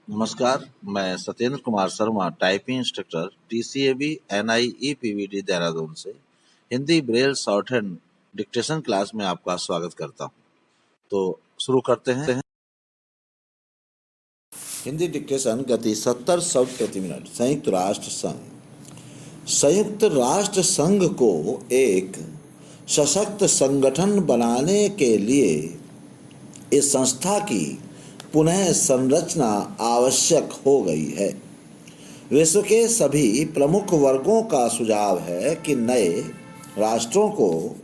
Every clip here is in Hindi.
नमस्कार, मैं Satyendra Kumar Sharma, typing instructor, TCAB NIEPVD Dehradun से Hindi braille short hand dictation class में आपका स्वागत करता हूं। तो शुरू करते हैं। हिंदी डिक्टेशन गति 70 शब्द प्रति मिनट। संयुक्त राष्ट्र संघ। संयुक्त राष्ट्र संघ को एक सशक्त संगठन बनाने के लिए इस संस्था की पुनः संरचना आवश्यक हो गई है। विश्व के सभी प्रमुख वर्गों का सुझाव है कि नए राष्ट्रों को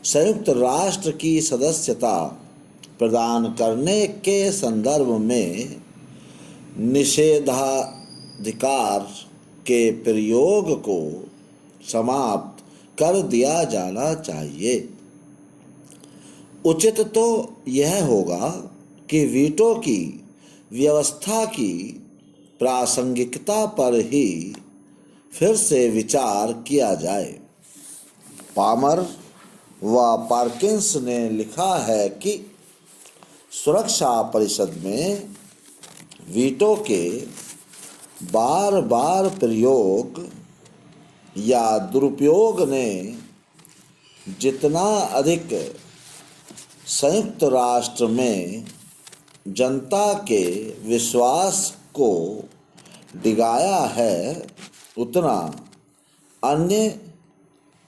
संयुक्त राष्ट्र की सदस्यता प्रदान करने के संदर्भ में निषेधाधिकार के प्रयोग को समाप्त कर दिया जाना चाहिए। उचित तो यह होगा कि वीटो की व्यवस्था की प्रासंगिकता पर ही फिर से विचार किया जाए। पामर व पार्किंस ने लिखा है कि सुरक्षा परिषद में वीटो के बार बार प्रयोग या दुरुपयोग ने जितना अधिक संयुक्त राष्ट्र में जनता के विश्वास को डिगाया है, उतना अन्य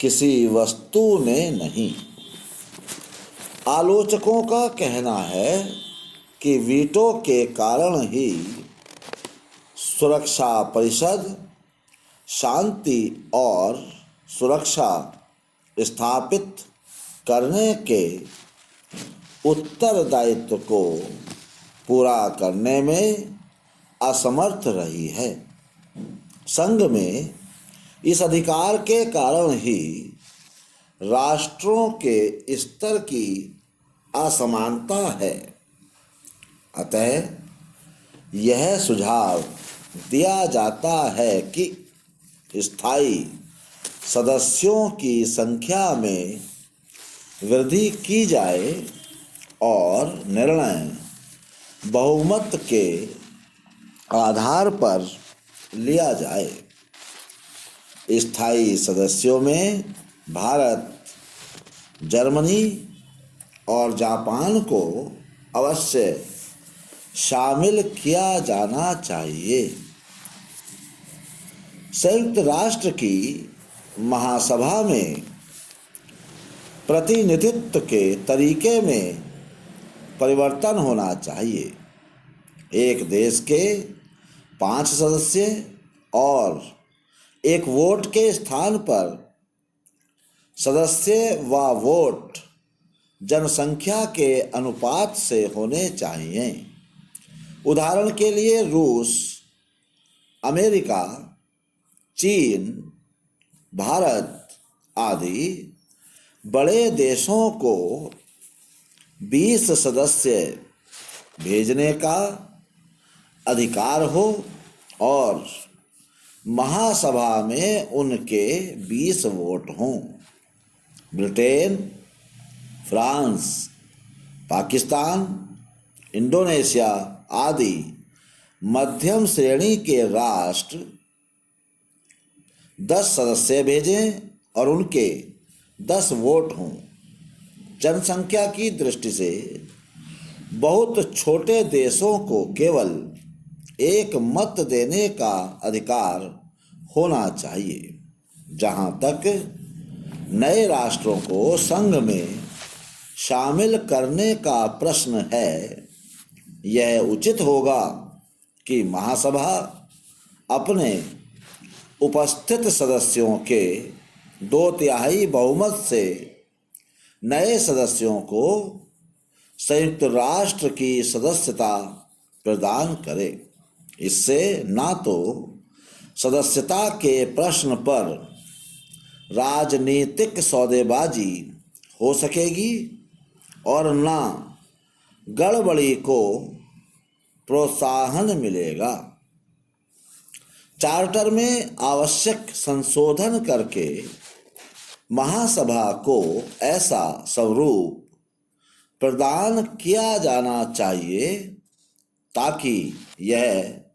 किसी वस्तु ने नहीं। आलोचकों का कहना है कि वीटो के कारण ही सुरक्षा परिषद शांति और सुरक्षा स्थापित करने के उत्तरदायित्व को पूरा करने में असमर्थ रही है। संघ में इस अधिकार के कारण ही राष्ट्रों के स्तर की असमानता है। अतः यह सुझाव दिया जाता है कि स्थायी सदस्यों की संख्या में वृद्धि की जाए और निर्णय बहुमत के आधार पर लिया जाए। स्थायी सदस्यों में भारत, जर्मनी और जापान को अवश्य शामिल किया जाना चाहिए। संयुक्त राष्ट्र की महासभा में प्रतिनिधित्व के तरीके में परिवर्तन होना चाहिए। एक देश के 5 सदस्य और एक वोट के स्थान पर सदस्य व वोट जनसंख्या के अनुपात से होने चाहिए। उदाहरण के लिए रूस, अमेरिका, चीन, भारत आदि बड़े देशों को 20 सदस्य भेजने का अधिकार हो और महासभा में उनके 20 वोट हों। ब्रिटेन, फ्रांस, पाकिस्तान, इंडोनेशिया आदि मध्यम श्रेणी के राष्ट्र 10 सदस्य भेजें और उनके 10 वोट हों। जनसंख्या की दृष्टि से बहुत छोटे देशों को केवल एक मत देने का अधिकार होना चाहिए। जहाँ तक नए राष्ट्रों को संघ में शामिल करने का प्रश्न है, यह उचित होगा कि महासभा अपने उपस्थित सदस्यों के 2/3 बहुमत से नए सदस्यों को संयुक्त राष्ट्र की सदस्यता प्रदान करे। इससे ना तो सदस्यता के प्रश्न पर राजनीतिक सौदेबाजी हो सकेगी और ना गड़बड़ी को प्रोत्साहन मिलेगा। चार्टर में आवश्यक संशोधन करके महासभा को ऐसा स्वरूप प्रदान किया जाना चाहिए ताकि यह